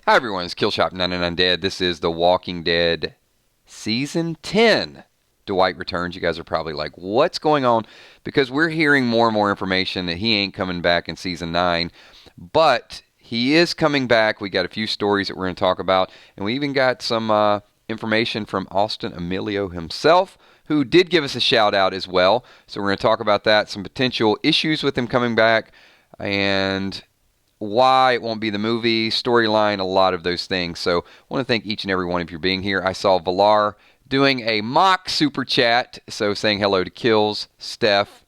Hi everyone, it's Killshot99 Dead. This is The Walking Dead Season 10. Dwight returns. You guys are probably like, what's going on? Because we're hearing more and more information that he ain't coming back in Season 9. But he is coming back. We got a few stories that we're going to talk about. And we even got some information from Austin Emilio himself, who did give us a shout out as well. So we're going to talk about that, some potential issues with him coming back, and why it won't be the movie, storyline, a lot of those things. So I want to thank each and every one of you for being here. I saw Valar doing a mock super chat, so saying hello to Kills, Steph,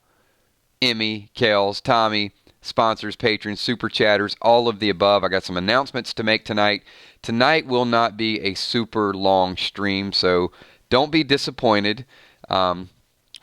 Emmy, Kels, Tommy, sponsors, patrons, super chatters, all of the above. I got some announcements to make tonight. Tonight will not be a super long stream, so don't be disappointed.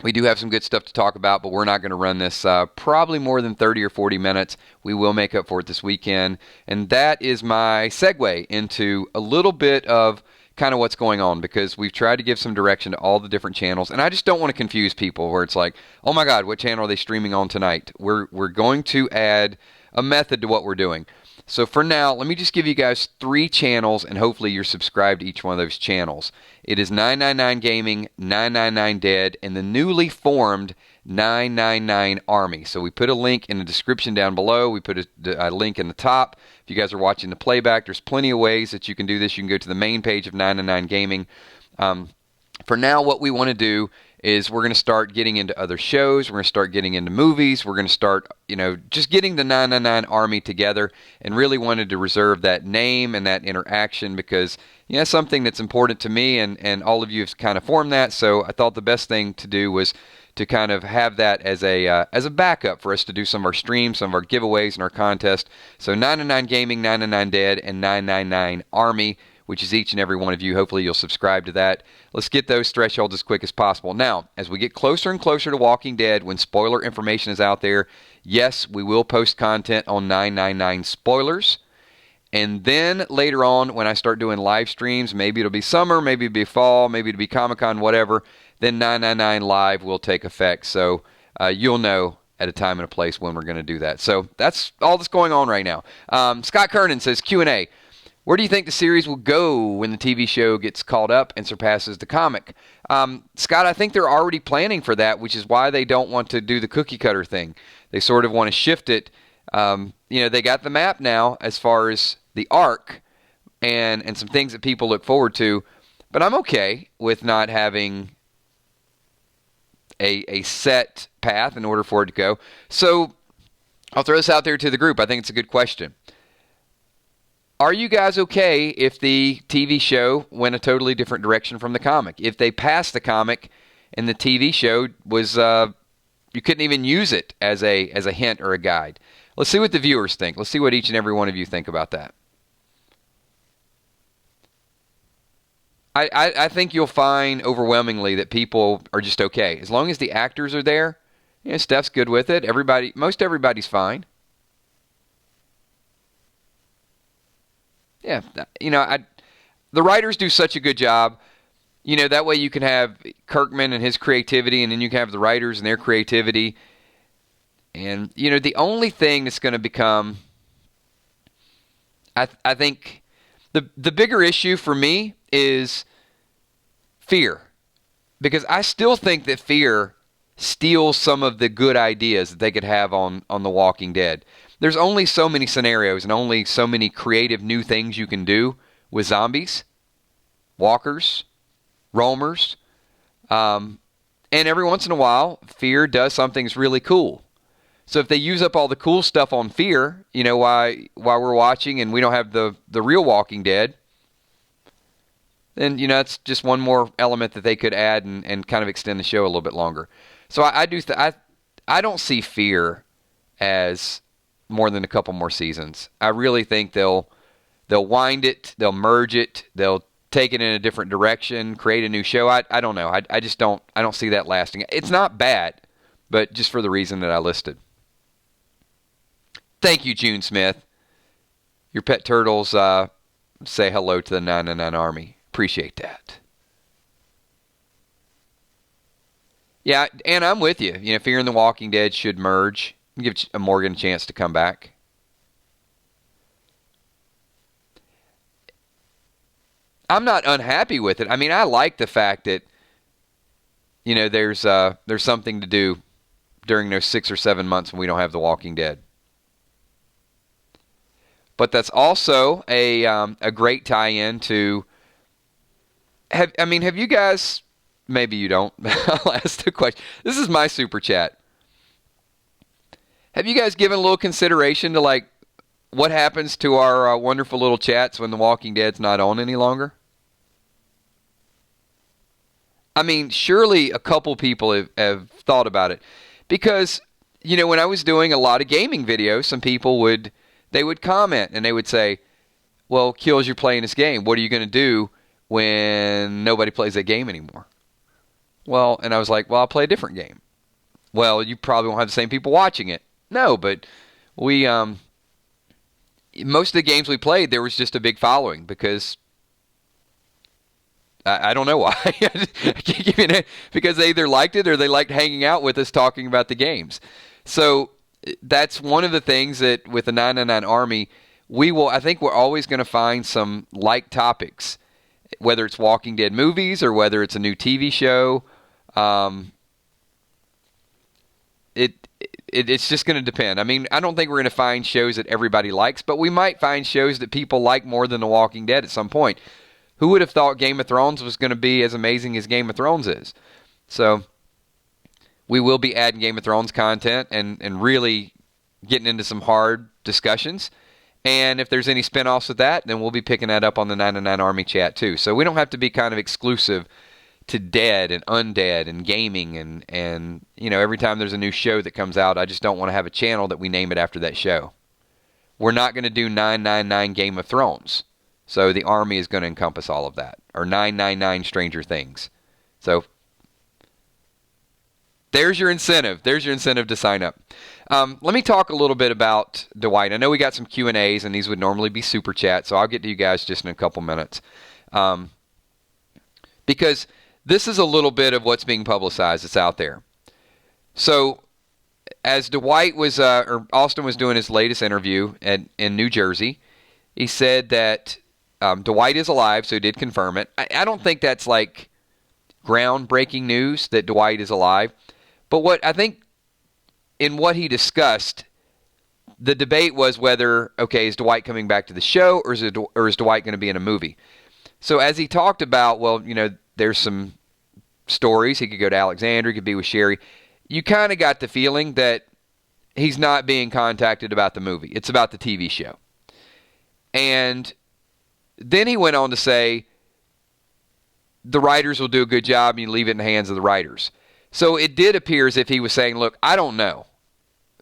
We do have some good stuff to talk about, but we're not going to run this probably more than 30 or 40 minutes. We will make up for it this weekend. And that is my segue into a little bit of kind of what's going on, because we've tried to give some direction to all the different channels. And I just don't want to confuse people where it's like, oh my God, what channel are they streaming on tonight? We're going to add a method to what we're doing. So for now, let me just give you guys 3 channels, and hopefully you're subscribed to each one of those channels. It is 999 Gaming, 999 Dead, and the newly formed 999 Army. So we put a link in the description down below. We put a link in the top. If you guys are watching the playback, there's plenty of ways that you can do this. You can go to the main page of 999 Gaming. For now, what we want to do is we're going to start getting into other shows. We're going to start getting into movies. We're going to start, just getting the 999 Army together, and really wanted to reserve that name and that interaction because, something that's important to me, and all of you have kind of formed that. So I thought the best thing to do was to kind of have that as a backup for us to do some of our streams, some of our giveaways, and our contest. So 999 Gaming, 999 Dead, and 999 Army, which is each and every one of you. Hopefully you'll subscribe to that. Let's get those thresholds as quick as possible. Now, as we get closer and closer to Walking Dead, when spoiler information is out there, yes, we will post content on 999 spoilers. And then later on, when I start doing live streams, maybe it'll be summer, maybe it'll be fall, maybe it'll be Comic-Con, whatever, then 999 Live will take effect. So you'll know at a time and a place when we're going to do that. So that's all that's going on right now. Scott Kernan says, Q&A. Where do you think the series will go when the TV show gets caught up and surpasses the comic? Scott, I think they're already planning for that, which is why they don't want to do the cookie cutter thing. They sort of want to shift it. They got the map now as far as the arc and some things that people look forward to, but I'm okay with not having a set path in order for it to go. So I'll throw this out there to the group. I think it's a good question. Are you guys okay if the TV show went a totally different direction from the comic? If they passed the comic and the TV show was, you couldn't even use it as a hint or a guide? Let's see what the viewers think. Let's see what each and every one of you think about that. I think you'll find overwhelmingly that people are just okay. As long as the actors are there, Steph's good with it. Most everybody's fine. Yeah, the writers do such a good job. That way you can have Kirkman and his creativity, and then you can have the writers and their creativity. And, the only thing that's going to become, I think, the bigger issue for me is fear. Because I still think that fear steals some of the good ideas that they could have on The Walking Dead. There's only so many scenarios and only so many creative new things you can do with zombies, walkers, roamers. And every once in a while, fear does something that's really cool. So if they use up all the cool stuff on fear, while we're watching and we don't have the real Walking Dead, then, it's just one more element that they could add and kind of extend the show a little bit longer. So I don't see fear as more than a couple more seasons. I really think they'll wind it, they'll merge it, they'll take it in a different direction, create a new show. I don't know. I just don't see that lasting. It's not bad, but just for the reason that I listed. Thank you, June Smith. Your pet turtles say hello to the 999 Army. Appreciate that. Yeah, and I'm with you. Fear and the Walking Dead should merge. Give Morgan a chance to come back. I'm not unhappy with it. I mean, I like the fact that, there's something to do during those 6 or 7 months when we don't have The Walking Dead. But that's also a great tie-in to. Have you guys? Maybe you don't. I'll ask the question. This is my super chat. Have you guys given a little consideration to what happens to our wonderful little chats when The Walking Dead's not on any longer? I mean, surely a couple people have thought about it. Because, when I was doing a lot of gaming videos, some people would comment and they would say, well, Kills, you're playing this game. What are you going to do when nobody plays that game anymore? Well, and I was like, well, I'll play a different game. Well, you probably won't have the same people watching it. No, but we, most of the games we played, there was just a big following because I don't know why. I can't give you an, because they either liked it or they liked hanging out with us talking about the games. So that's one of the things that with the 999 Army, I think we're always going to find some like topics, whether it's Walking Dead movies or whether it's a new TV show. It's just going to depend. I mean, I don't think we're going to find shows that everybody likes, but we might find shows that people like more than The Walking Dead at some point. Who would have thought Game of Thrones was going to be as amazing as Game of Thrones is? So we will be adding Game of Thrones content and really getting into some hard discussions. And if there's any spinoffs of that, then we'll be picking that up on the 999 Army chat too. So we don't have to be kind of exclusive to dead and undead and gaming and every time there's a new show that comes out, I just don't want to have a channel that we name it after that show. We're not going to do 999 Game of Thrones. So the Army is going to encompass all of that. Or 999 Stranger Things. So there's your incentive. There's your incentive to sign up. Let me talk a little bit about Dwight. I know we got some Q&As, and these would normally be super chat, so I'll get to you guys just in a couple minutes. Because this is a little bit of what's being publicized that's out there. So as Dwight was, or Austin was doing his latest interview in New Jersey, he said that Dwight is alive, so he did confirm it. I don't think that's like groundbreaking news that Dwight is alive. But what I think in what he discussed, the debate was whether, okay, is Dwight coming back to the show or is Dwight going to be in a movie? So as he talked about, well, there's some stories. He could go to Alexandria, he could be with Sherry. You kind of got the feeling that he's not being contacted about the movie. It's about the TV show. And then he went on to say the writers will do a good job and you leave it in the hands of the writers. So it did appear as if he was saying, look, I don't know.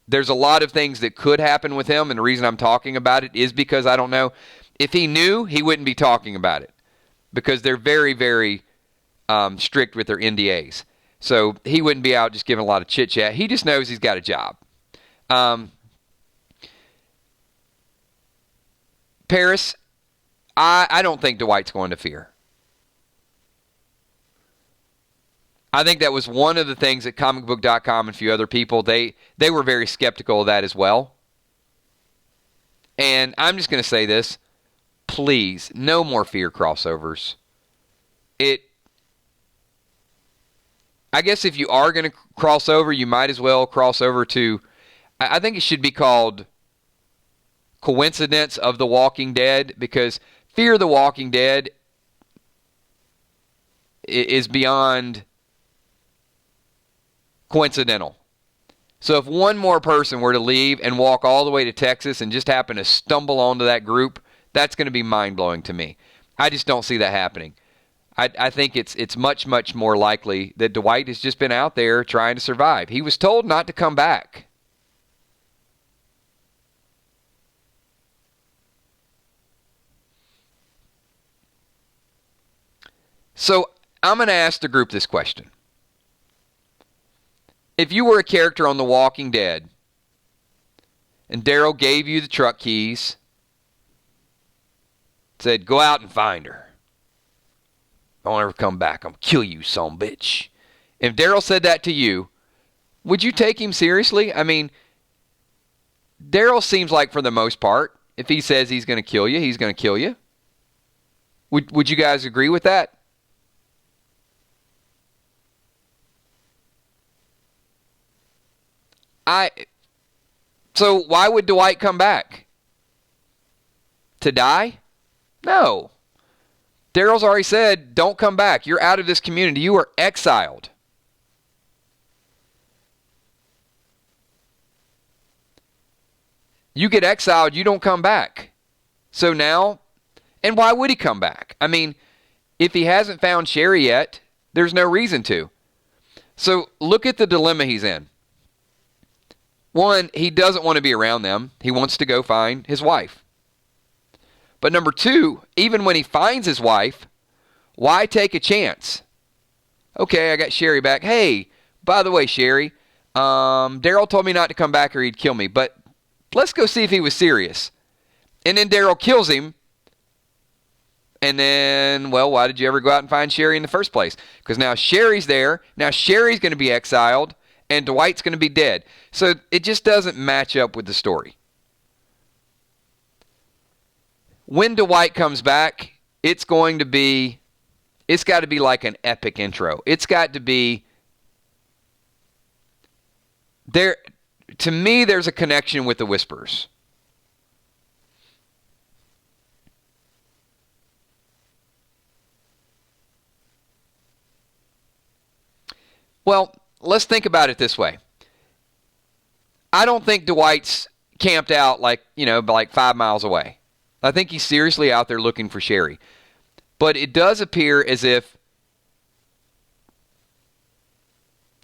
There's a lot of things that could happen with him, and the reason I'm talking about it is because I don't know. If he knew, he wouldn't be talking about it because they're very, very strict with their NDAs. So he wouldn't be out just giving a lot of chit-chat. He just knows he's got a job. Paris, I don't think Dwight's going to Fear. I think that was one of the things that comicbook.com and a few other people, they were very skeptical of that as well. And I'm just going to say this. Please, no more Fear crossovers. I guess if you are going to cross over, you might as well cross over to, I think it should be called Coincidence of the Walking Dead, because Fear the Walking Dead is beyond coincidental. So if one more person were to leave and walk all the way to Texas and just happen to stumble onto that group, that's going to be mind-blowing to me. I just don't see that happening. I think it's much, much more likely that Dwight has just been out there trying to survive. He was told not to come back. So I'm going to ask the group this question. If you were a character on The Walking Dead and Daryl gave you the truck keys, said, go out and find her. Don't ever come back. I'm going to kill you, son of a bitch. If Daryl said that to you, would you take him seriously? I mean, Daryl seems like for the most part, if he says he's going to kill you, he's going to kill you. Would you guys agree with that? So why would Dwight come back? To die? No. Daryl's already said, don't come back. You're out of this community. You are exiled. You get exiled, you don't come back. So now, and why would he come back? I mean, if he hasn't found Sherry yet, there's no reason to. So look at the dilemma he's in. One, he doesn't want to be around them. He wants to go find his wife. But number two, even when he finds his wife, why take a chance? Okay, I got Sherry back. Hey, by the way, Sherry, Daryl told me not to come back or he'd kill me, but let's go see if he was serious. And then Daryl kills him. And then, well, why did you ever go out and find Sherry in the first place? Because now Sherry's there. Now Sherry's going to be exiled. And Dwight's going to be dead. So it just doesn't match up with the story. When Dwight comes back, it's got to be like an epic intro. It's got to be there. To me, there's a connection with the Whisperers. Well, let's think about it this way. I don't think Dwight's camped out like 5 miles away. I think he's seriously out there looking for Sherry. But it does appear as if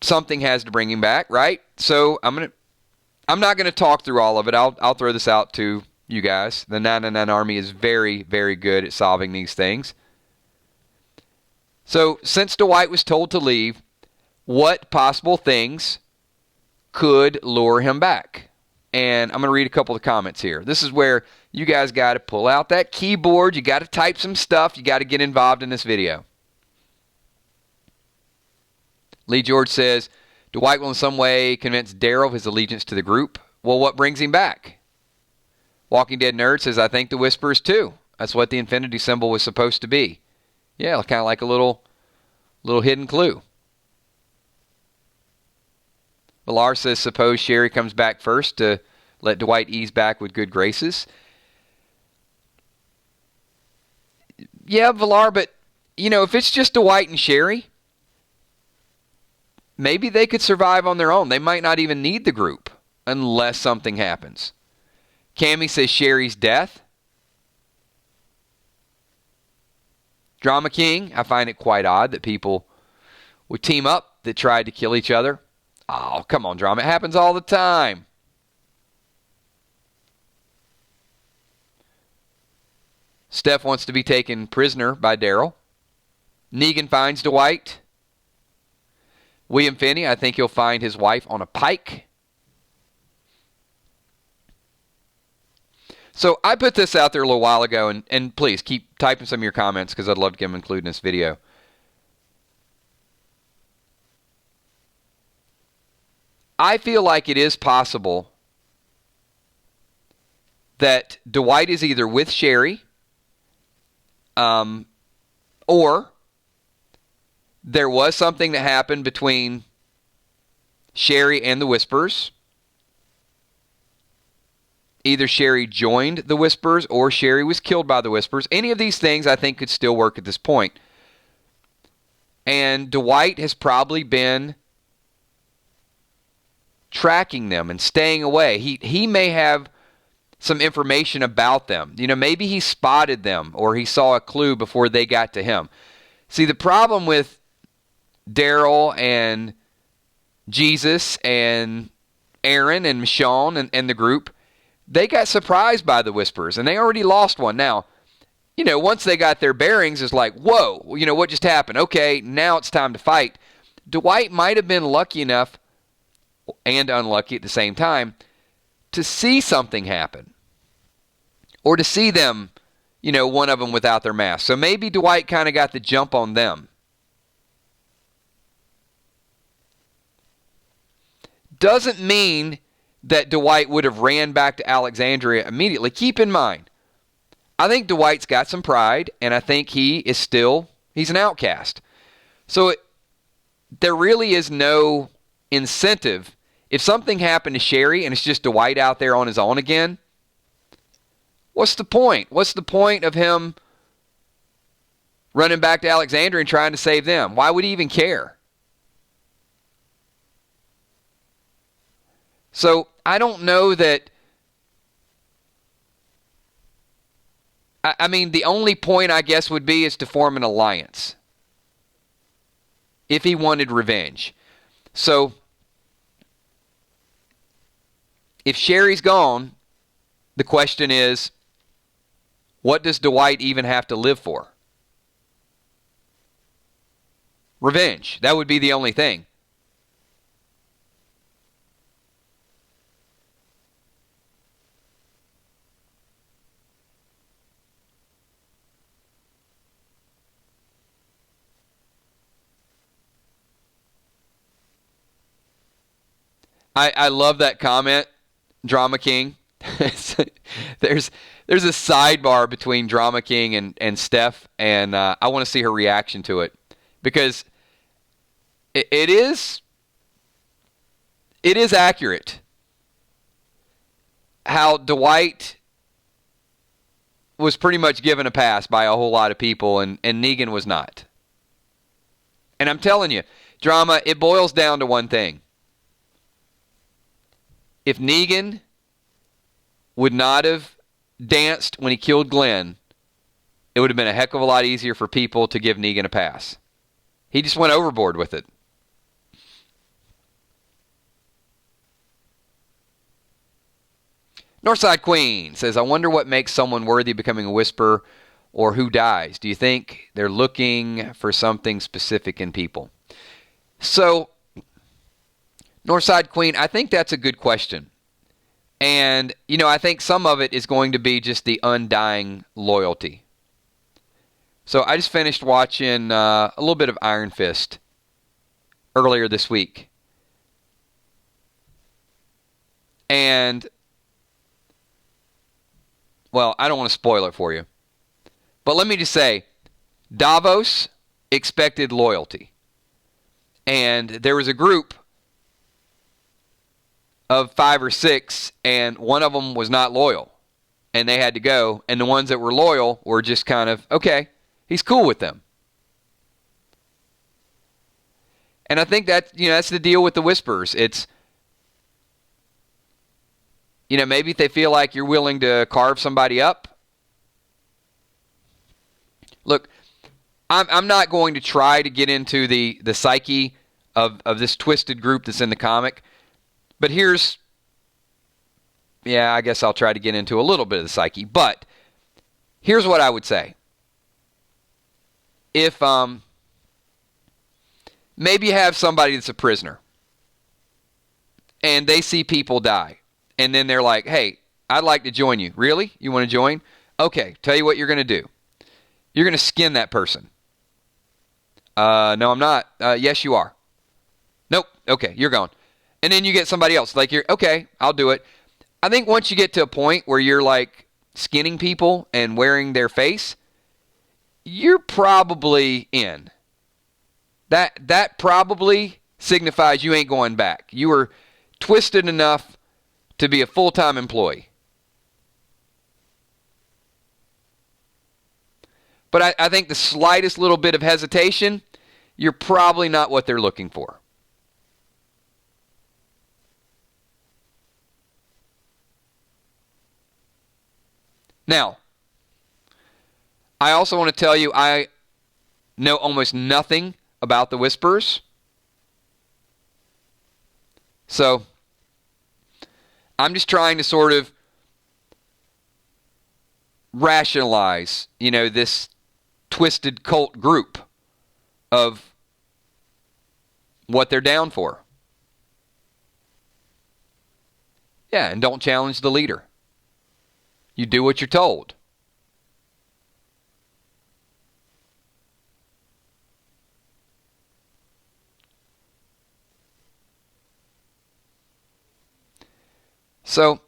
something has to bring him back, right? So I'm not going to talk through all of it. I'll throw this out to you guys. The 999 Army is very, very good at solving these things. So since Dwight was told to leave, what possible things could lure him back? And I'm going to read a couple of comments here. This is where you guys got to pull out that keyboard. You got to type some stuff. You got to get involved in this video. Lee George says, Dwight will in some way convince Daryl of his allegiance to the group. Well, what brings him back? Walking Dead Nerd says, I think the Whisperers too. That's what the infinity symbol was supposed to be. Yeah, kind of like a little hidden clue. Villar says, suppose Sherry comes back first to let Dwight ease back with good graces. Yeah, Villar, but, if it's just Dwight and Sherry, maybe they could survive on their own. They might not even need the group unless something happens. Cammie says Sherry's death. Drama King, I find it quite odd that people would team up that tried to kill each other. Oh, come on, Drama. It happens all the time. Steph wants to be taken prisoner by Daryl. Negan finds Dwight. William Finney, I think he'll find his wife on a pike. So I put this out there a little while ago, and please keep typing some of your comments because I'd love to get them included in this video. I feel like it is possible that Dwight is either with Sherry or there was something that happened between Sherry and the Whisperers. Either Sherry joined the Whisperers or Sherry was killed by the Whisperers. Any of these things I think could still work at this point. And Dwight has probably been tracking them and staying away. He may have some information about them. Maybe he spotted them or he saw a clue before they got to him. See, the problem with Daryl and Jesus and Aaron and Michonne and the group, they got surprised by the Whisperers and they already lost one. Now, once they got their bearings, it's like, whoa, what just happened? Okay, now it's time to fight. Dwight might have been lucky enough and unlucky at the same time to see something happen or to see them, one of them without their mask. So maybe Dwight kind of got the jump on them. Doesn't mean that Dwight would have ran back to Alexandria immediately. Keep in mind, I think Dwight's got some pride, and I think he's an outcast. So there really is no incentive. If something happened to Sherry and it's just Dwight out there on his own again, what's the point? What's the point of him running back to Alexandria and trying to save them? Why would he even care? So I don't know that. I mean, the only point, I guess, would be is to form an alliance if he wanted revenge. So if Sherry's gone, the question is, what does Dwight even have to live for? Revenge. That would be the only thing. I love that comment, Drama King. there's a sidebar between Drama King and Steph, and I want to see her reaction to it, because it is accurate how Dwight was pretty much given a pass by a whole lot of people, and Negan was not. And I'm telling you, Drama, it boils down to one thing. If Negan would not have danced when he killed Glenn, it would have been a heck of a lot easier for people to give Negan a pass. He just went overboard with it. Northside Queen says, I wonder what makes someone worthy of becoming a whisperer, or who dies. Do you think they're looking for something specific in people? So, Northside Queen, I think that's a good question. And, I think some of it is going to be just the undying loyalty. So I just finished watching a little bit of Iron Fist earlier this week. And, well, I don't want to spoil it for you. But let me just say, Davos expected loyalty. And there was a group of 5 or 6, and one of them was not loyal, and they had to go. And the ones that were loyal were just kind of, okay, he's cool with them. And I think that, that's the deal with the Whisperers. It's, maybe if they feel like you're willing to carve somebody up. Look, I'm not going to try to get into the psyche of this twisted group that's in the comic. But I guess I'll try to get into a little bit of the psyche. But here's what I would say. If maybe you have somebody that's a prisoner, and they see people die, and then they're like, hey, I'd like to join you. Really? You want to join? Okay, tell you what you're going to do. You're going to skin that person. No, I'm not. Yes, you are. Nope. Okay, you're gone. And then you get somebody else. Like, okay, I'll do it. I think once you get to a point where you're like skinning people and wearing their face, you're probably in. That probably signifies you ain't going back. You were twisted enough to be a full-time employee. But I think the slightest little bit of hesitation, you're probably not what they're looking for. Now, I also want to tell you I know almost nothing about the Whisperers. So, I'm just trying to sort of rationalize, this twisted cult group of what they're down for. Yeah, and don't challenge the leader. You do what you're told. So,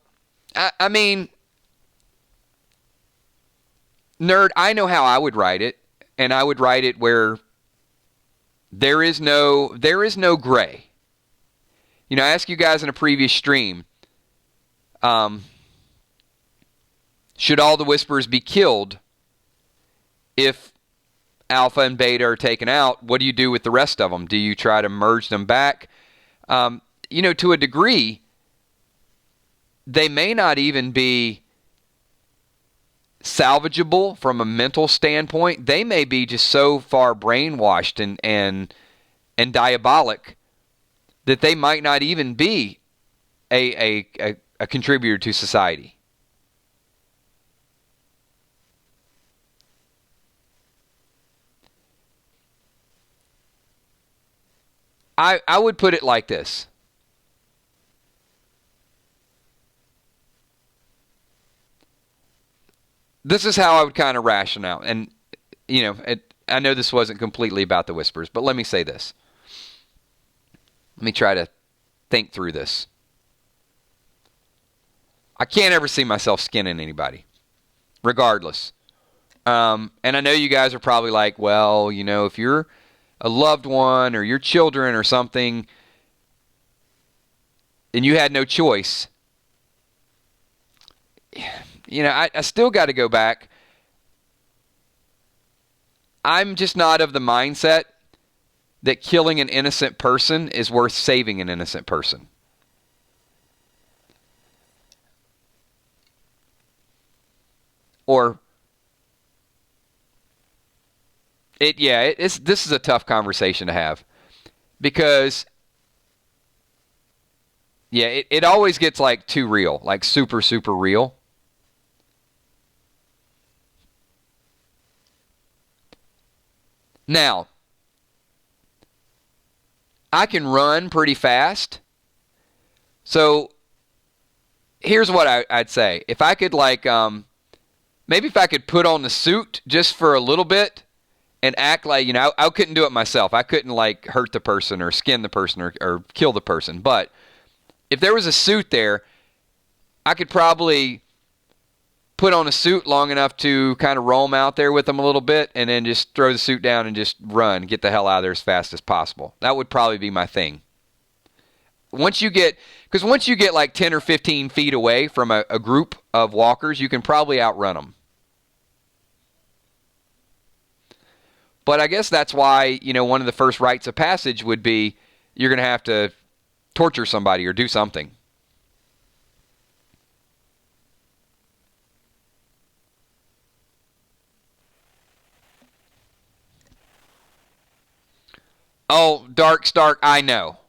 I mean, Nerd, I know how I would write it, and I would write it where there is no gray. I asked you guys in a previous stream, should all the Whisperers be killed if Alpha and Beta are taken out? What do you do with the rest of them? Do you try to merge them back? To a degree, they may not even be salvageable from a mental standpoint. They may be just so far brainwashed and diabolic that they might not even be a contributor to society. I would put it like this. This is how I would kind of ration out. And, I know this wasn't completely about the Whispers, but let me say this. Let me try to think through this. I can't ever see myself skinning anybody, regardless. And I know you guys are probably like, well, if you're a loved one or your children or something, and you had no choice, I still got to go back. I'm just not of the mindset that killing an innocent person is worth saving an innocent person. Or this is a tough conversation to have, because it always gets like too real, like super, super real. Now, I can run pretty fast. So here's what I'd say. If I could maybe if I could put on the suit just for a little bit and act like, I couldn't do it myself. I couldn't hurt the person or skin the person or kill the person. But if there was a suit there, I could probably put on a suit long enough to kind of roam out there with them a little bit and then just throw the suit down and just run, get the hell out of there as fast as possible. That would probably be my thing. Once you get like 10 or 15 feet away from a group of walkers, you can probably outrun them. But I guess that's why, one of the first rites of passage would be you're going to have to torture somebody or do something. Oh, Dark Stark, I know.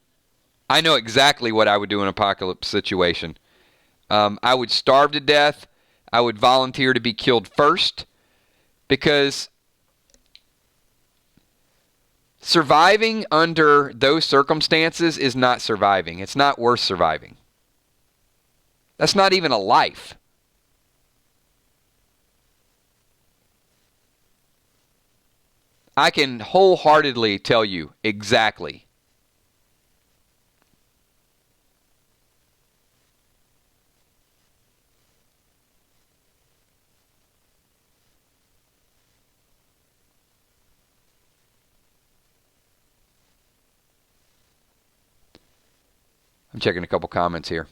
I know exactly what I would do in an apocalypse situation. I would starve to death. I would volunteer to be killed first, because surviving under those circumstances is not surviving. It's not worth surviving. That's not even a life. I can wholeheartedly tell you exactly. I'm checking a couple comments here.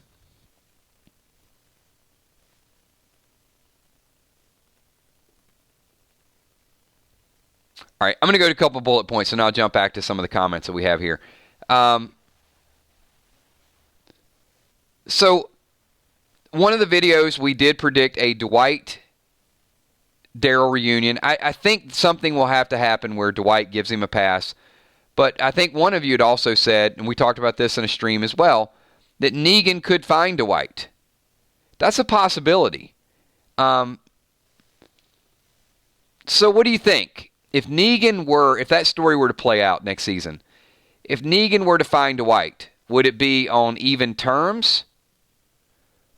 All right, I'm going to go to a couple bullet points, and I'll jump back to some of the comments that we have here. So, one of the videos, we did predict a Dwight Daryl reunion. I think something will have to happen where Dwight gives him a pass. But I think one of you had also said, and we talked about this in a stream as well, that Negan could find Dwight. That's a possibility. So what do you think? If that story were to play out next season, if Negan were to find Dwight, would it be on even terms?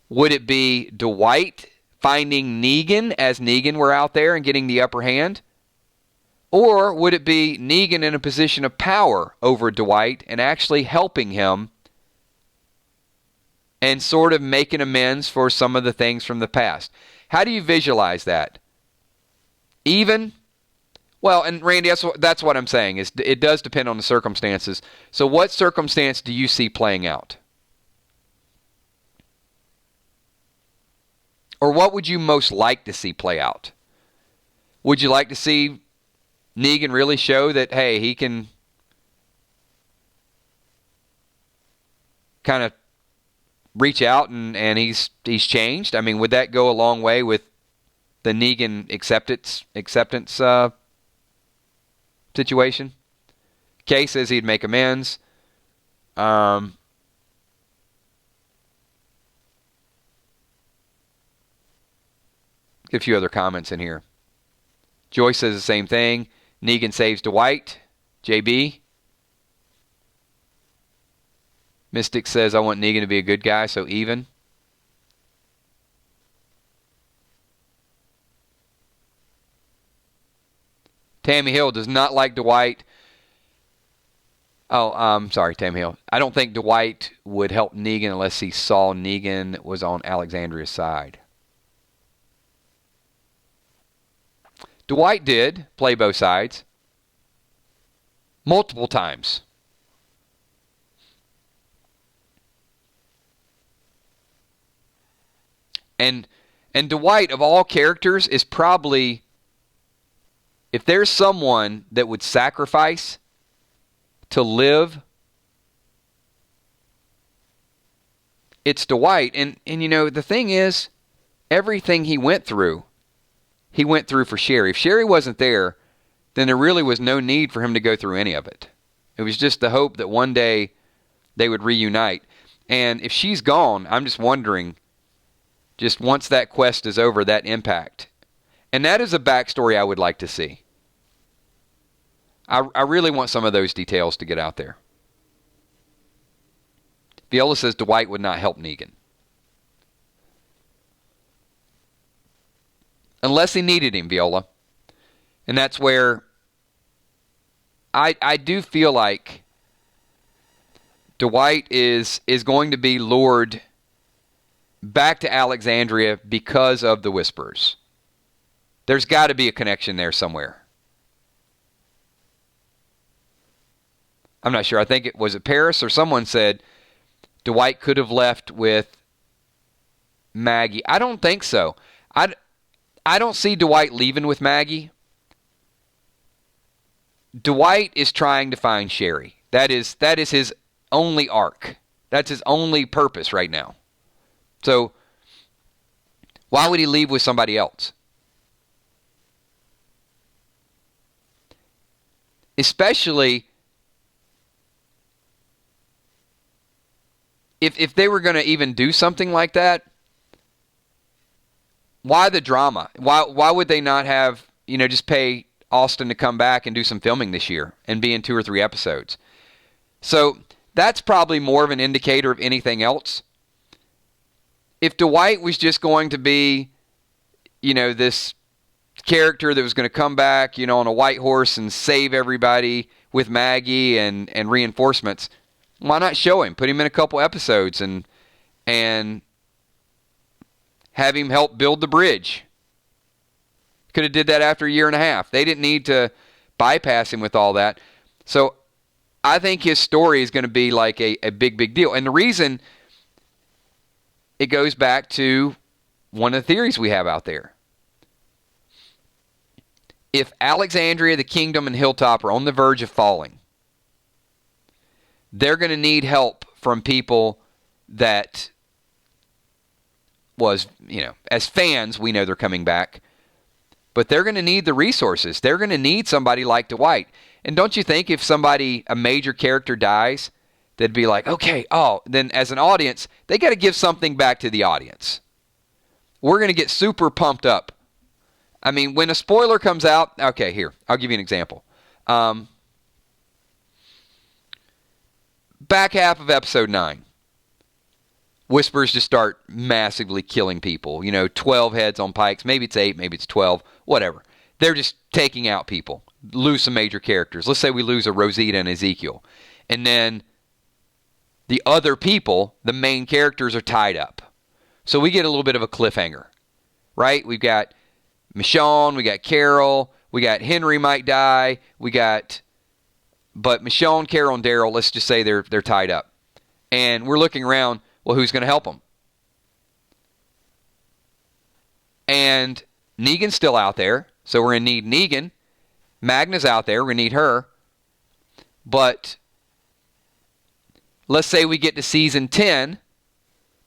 Would it be Dwight finding Negan as Negan were out there and getting the upper hand? Or would it be Negan in a position of power over Dwight and actually helping him and sort of making amends for some of the things from the past? How do you visualize that? Even? Well, and Randy, that's what I'm saying. Is it does depend on the circumstances. So what circumstance do you see playing out? Or what would you most like to see play out? Would you like to see Negan really show that, hey, he can kind of reach out and he's changed? I mean, would that go a long way with the Negan acceptance situation? Kay says he'd make amends. A few other comments in here. Joyce says the same thing. Negan saves Dwight. JB. Mystic says, I want Negan to be a good guy, so even. Tammy Hill does not like Dwight. Oh, sorry, Tammy Hill. I don't think Dwight would help Negan unless he saw Negan was on Alexandria's side. Dwight did play both sides multiple times. And Dwight, of all characters, is probably, if there's someone that would sacrifice to live, it's Dwight. And you know, the thing is, everything he went through for Sherry. If Sherry wasn't there, then there really was no need for him to go through any of it. It was just the hope that one day they would reunite. And if she's gone, I'm just wondering, just once that quest is over, that impact. And that is a backstory I would like to see. I really want some of those details to get out there. Viola says Dwight would not help Negan. Unless he needed him, Viola. And that's where I do feel like Dwight is going to be lured back to Alexandria because of the Whisperers. There's got to be a connection there somewhere. I'm not sure. I think it was Paris or someone said Dwight could have left with Maggie. I don't think so. I don't see Dwight leaving with Maggie. Dwight is trying to find Sherry. That is his only arc. That's his only purpose right now. So why would he leave with somebody else? Especially if they were going to even do something like that. Why the drama? Why would they not have, just pay Austin to come back and do some filming this year and be in 2 or 3 episodes? So that's probably more of an indicator of anything else. If Dwight was just going to be, this character that was going to come back, on a white horse and save everybody with Maggie and reinforcements, why not show him? Put him in a couple episodes and have him help build the bridge. Could have did that after a year and a half. They didn't need to bypass him with all that. So I think his story is going to be like a big deal. And the reason, it goes back to one of the theories we have out there. If Alexandria, the Kingdom, and Hilltop are on the verge of falling, they're going to need help from people that was, as fans, we know they're coming back. But they're going to need the resources. They're going to need somebody like Dwight. And don't you think if a major character dies, they'd be like, okay, then as an audience, they got to give something back to the audience. We're going to get super pumped up. I mean, when a spoiler comes out, okay, here, I'll give you an example. Back half of episode 9. Whispers just start massively killing people. 12 heads on pikes. Maybe it's 8, maybe it's 12, whatever. They're just taking out people. Lose some major characters. Let's say we lose a Rosita and Ezekiel. And then the other people, the main characters, are tied up. So we get a little bit of a cliffhanger, right? We've got Michonne, we got Carol, we got Henry might die, but Michonne, Carol, and Daryl, let's just say they're tied up. And we're looking around, well, who's going to help them? And Negan's still out there, so we're going to need Negan. Magna's out there, we're going to need her. But let's say we get to season 10,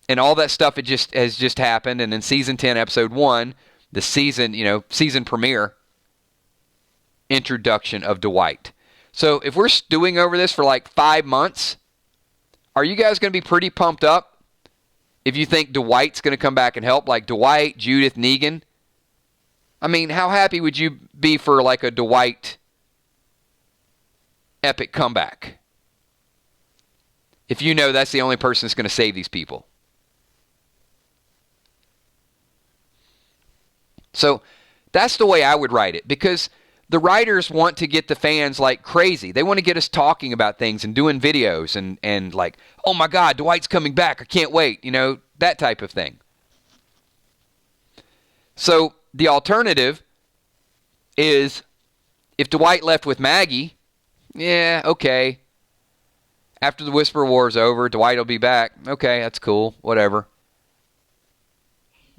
and all that stuff has just happened, and in season 10, episode 1, the season premiere, introduction of Dwight. So if we're stewing over this for like 5 months, are you guys going to be pretty pumped up if you think Dwight's going to come back and help? Like Dwight, Judith, Negan? I mean, how happy would you be for like a Dwight epic comeback if you know that's the only person that's going to save these people? So that's the way I would write it, because the writers want to get the fans like crazy. They want to get us talking about things and doing videos and like, oh my God, Dwight's coming back. I can't wait. That type of thing. So the alternative is if Dwight left with Maggie, yeah, okay. After the Whisper War is over, Dwight will be back. Okay, that's cool. Whatever.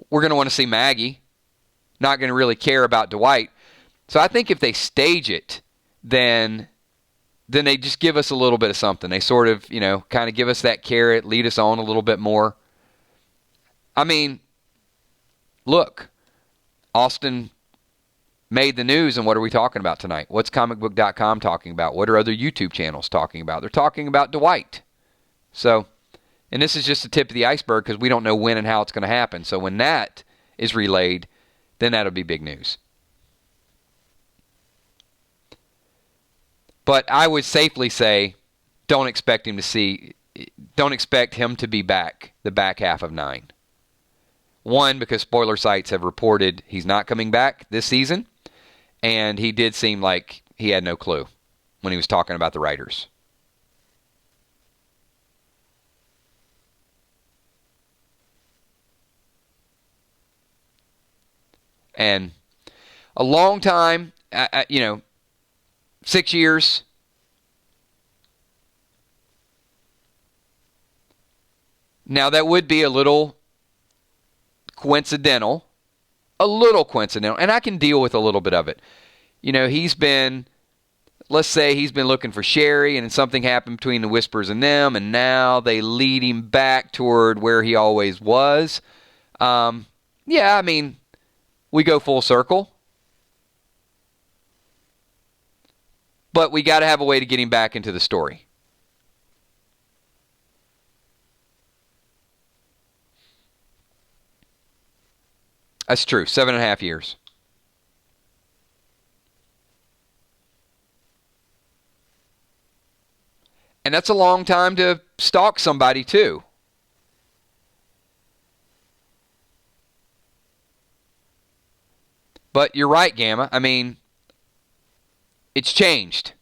We're going to want to see Maggie. Not going to really care about Dwight. So I think if they stage it, then they just give us a little bit of something. They sort of, kind of give us that carrot, lead us on a little bit more. I mean, look, Austin made the news, and what are we talking about tonight? What's comicbook.com talking about? What are other YouTube channels talking about? They're talking about Dwight. So, and this is just the tip of the iceberg because we don't know when and how it's going to happen. So when that is relayed, then that'll be big news. But I would safely say, don't expect him to be back the back half of 9. One, because spoiler sites have reported he's not coming back this season, and he did seem like he had no clue when he was talking about the writers. And a long time, 6 years. Now that would be a little coincidental, and I can deal with a little bit of it. Let's say he's been looking for Sherry, and something happened between the Whispers and them, and now they lead him back toward where he always was. We go full circle. But we got to have a way to get him back into the story. That's true. 7.5 years. And that's a long time to stalk somebody, too. But you're right, Gamma. I mean, it's changed.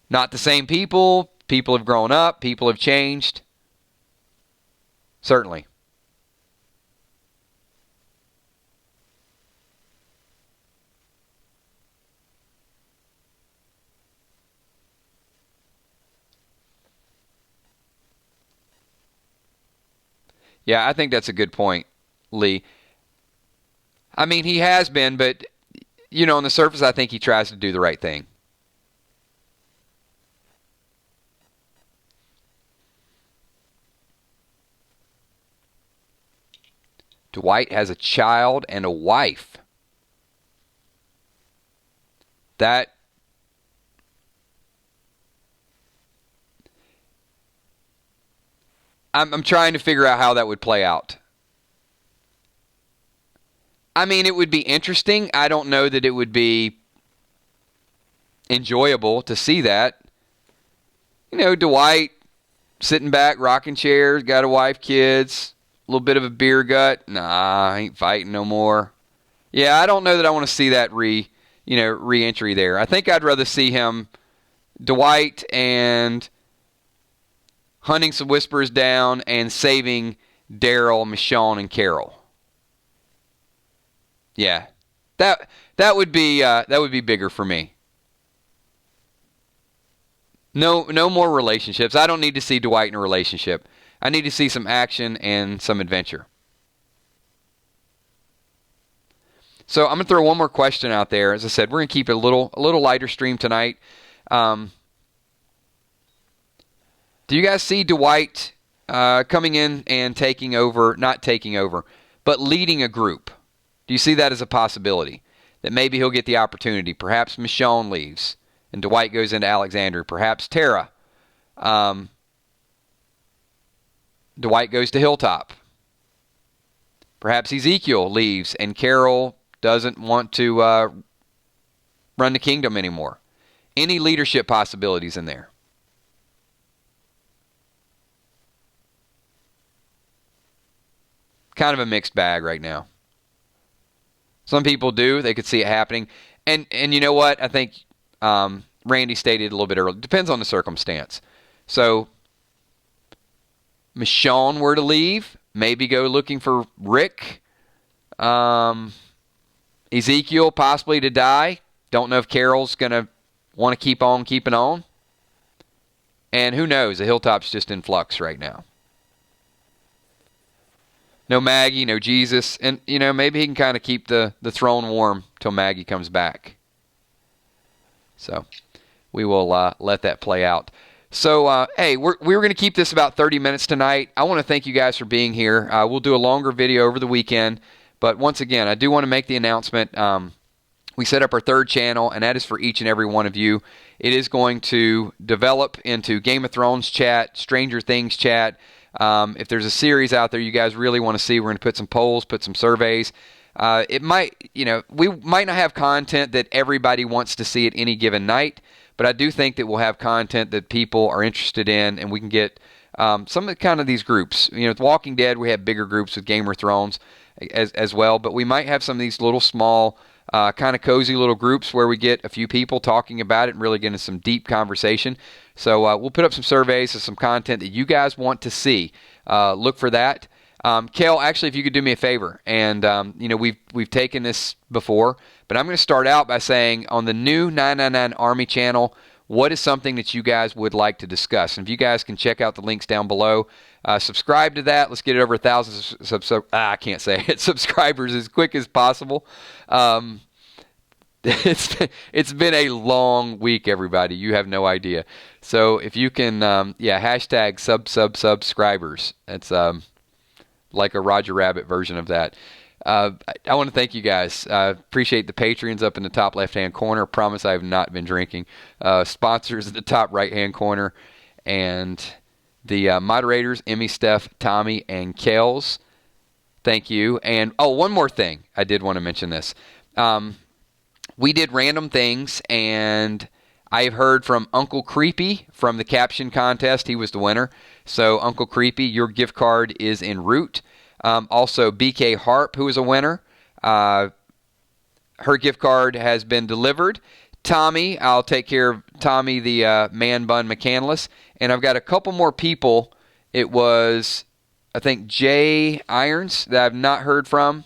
Not the same people. People have grown up. People have changed. Certainly. Yeah, I think that's a good point, Lee. I mean, he has been, but, on the surface, I think he tries to do the right thing. Dwight has a child and a wife. I'm trying to figure out how that would play out. I mean, it would be interesting. I don't know that it would be enjoyable to see that. Dwight sitting back, rocking chairs, got a wife, kids, a little bit of a beer gut. Nah, I ain't fighting no more. Yeah, I don't know that I want to see that re-entry there. I think I'd rather see him, Dwight, and hunting some Whispers down and saving Daryl, Michonne, and Carol. Yeah, that would be bigger for me. No more relationships. I don't need to see Dwight in a relationship. I need to see some action and some adventure. So I'm going to throw one more question out there. As I said, we're going to keep it a little lighter stream tonight. Do you guys see Dwight coming in and taking over, not taking over, but leading a group? Do you see that as a possibility? That maybe he'll get the opportunity. Perhaps Michonne leaves and Dwight goes into Alexandria. Perhaps Tara. Dwight goes to Hilltop. Perhaps Ezekiel leaves and Carol doesn't want to run the kingdom anymore. Any leadership possibilities in there? Kind of a mixed bag right now. Some people do. They could see it happening. And you know what? I think Randy stated a little bit earlier. Depends on the circumstance. So Michonne were to leave, maybe go looking for Rick. Ezekiel possibly to die. Don't know if Carol's going to want to keep on keeping on. And who knows? The Hilltop's just in flux right now. No Maggie, no Jesus. And, maybe he can kind of keep the throne warm till Maggie comes back. So we will let that play out. So, hey, we're going to keep this about 30 minutes tonight. I want to thank you guys for being here. We'll do a longer video over the weekend. But once again, I do want to make the announcement. We set up our third channel, and that is for each and every one of you. It is going to develop into Game of Thrones chat, Stranger Things chat. If there's a series out there you guys really want to see, we're going to put some polls, put some surveys. It might, we might not have content that everybody wants to see at any given night, but I do think that we'll have content that people are interested in, and we can get some of the kind of these groups. With Walking Dead, we have bigger groups with Game of Thrones as well, but we might have some of these little small kind of cozy little groups where we get a few people talking about it and really getting some deep conversation. So we'll put up some surveys of some content that you guys want to see. Look for that. Kel, actually, if you could do me a favor, and we've taken this before, but I'm going to start out by saying on the new 999 Army channel, what is something that you guys would like to discuss? And if you guys can check out the links down below, subscribe to that. Let's get it over 1,000 I can't say it, subscribers as quick as possible. It's been a long week, everybody. You have no idea. So if you can, hashtag subscribers. That's like a Roger Rabbit version of that. I want to thank you guys. Appreciate the Patreons up in the top left-hand corner. Promise I have not been drinking. Sponsors at the top right-hand corner. And the moderators, Emmy, Steph, Tommy, and Kels. Thank you. And, one more thing. I did want to mention this. We did random things, and I've heard from Uncle Creepy from the caption contest. He was the winner. So, Uncle Creepy, your gift card is en route. Also, BK Harp, who is a winner. Her gift card has been delivered. Tommy, I'll take care of Tommy, the man bun McCandless. And I've got a couple more people. It was, I think, Jay Irons that I've not heard from.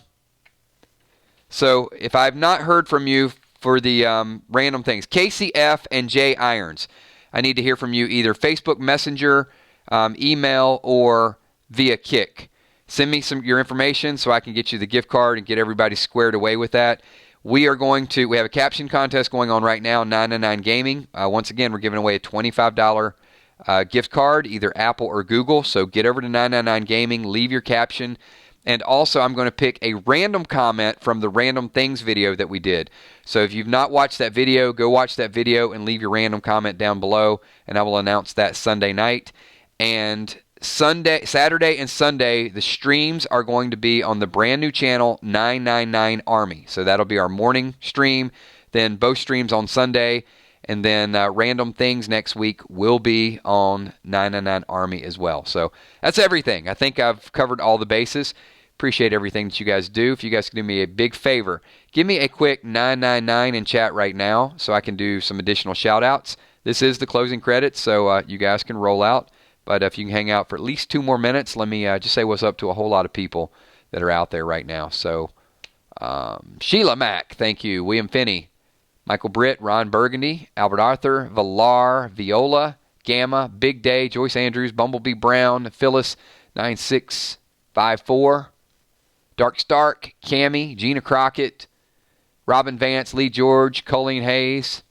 So if I've not heard from you for the random things, KCF and Jay Irons, I need to hear from you either Facebook Messenger, email, or via Kick. Send me your information so I can get you the gift card and get everybody squared away with that. We have a caption contest going on right now, 999 Gaming. Once again, we're giving away a $25 gift card, either Apple or Google. So get over to 999 Gaming, leave your caption. And also, I'm going to pick a random comment from the Random Things video that we did. So if you've not watched that video, go watch that video and leave your random comment down below, and I will announce that Sunday night. And Saturday and Sunday, the streams are going to be on the brand new channel, 999 Army. So that'll be our morning stream, then both streams on Sunday, and then Random Things next week will be on 999 Army as well. So that's everything. I think I've covered all the bases. Appreciate everything that you guys do. If you guys can do me a big favor, give me a quick 999 in chat right now so I can do some additional shout outs. This is the closing credits, so you guys can roll out. But if you can hang out for at least 2 more minutes, let me just say what's up to a whole lot of people that are out there right now. So, Sheila Mack, thank you. William Finney, Michael Britt, Ron Burgundy, Albert Arthur, Villar, Viola, Gamma, Big Day, Joyce Andrews, Bumblebee Brown, Phyllis 9654, Dark Stark, Cammy, Gina Crockett, Robin Vance, Lee George, Colleen Hayes,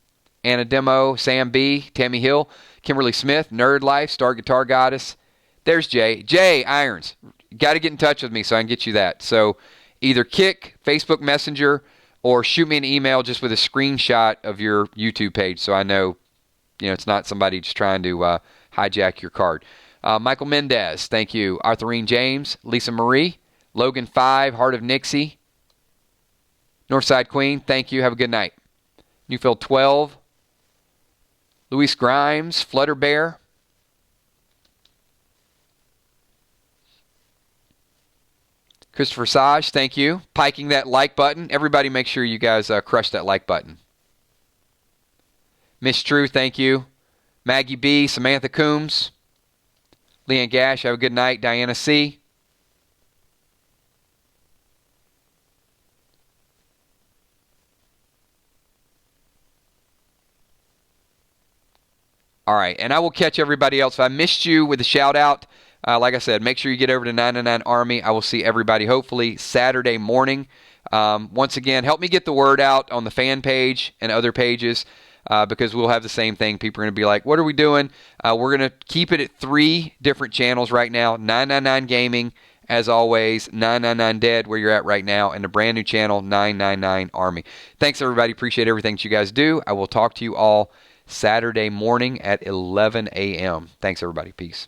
Anna Demo, Sam B, Tammy Hill, Kimberly Smith, Nerd Life, Star Guitar Goddess. There's Jay. Jay Irons. Got to get in touch with me so I can get you that. So either Kick, Facebook Messenger, or shoot me an email just with a screenshot of your YouTube page so I know, it's not somebody just trying to hijack your card. Michael Mendez, thank you. Arthurine James, Lisa Marie, Logan 5, Heart of Nixie, Northside Queen, thank you. Have a good night. Newfield 12, Luis Grimes, Flutter Bear, Christopher Saj, thank you. Piking that like button. Everybody make sure you guys crush that like button. Miss True, thank you. Maggie B, Samantha Coombs, Leanne Gash, have a good night. Diana C. All right, and I will catch everybody else. If I missed you with a shout-out, like I said, make sure you get over to 999 Army. I will see everybody hopefully Saturday morning. Once again, help me get the word out on the fan page and other pages because we'll have the same thing. People are going to be like, what are we doing? We're going to keep it at 3 different channels right now. 999 Gaming, as always, 999 Dead, where you're at right now, and a brand new channel, 999 Army. Thanks, everybody. Appreciate everything that you guys do. I will talk to you all Saturday morning at 11 a.m. Thanks, everybody. Peace.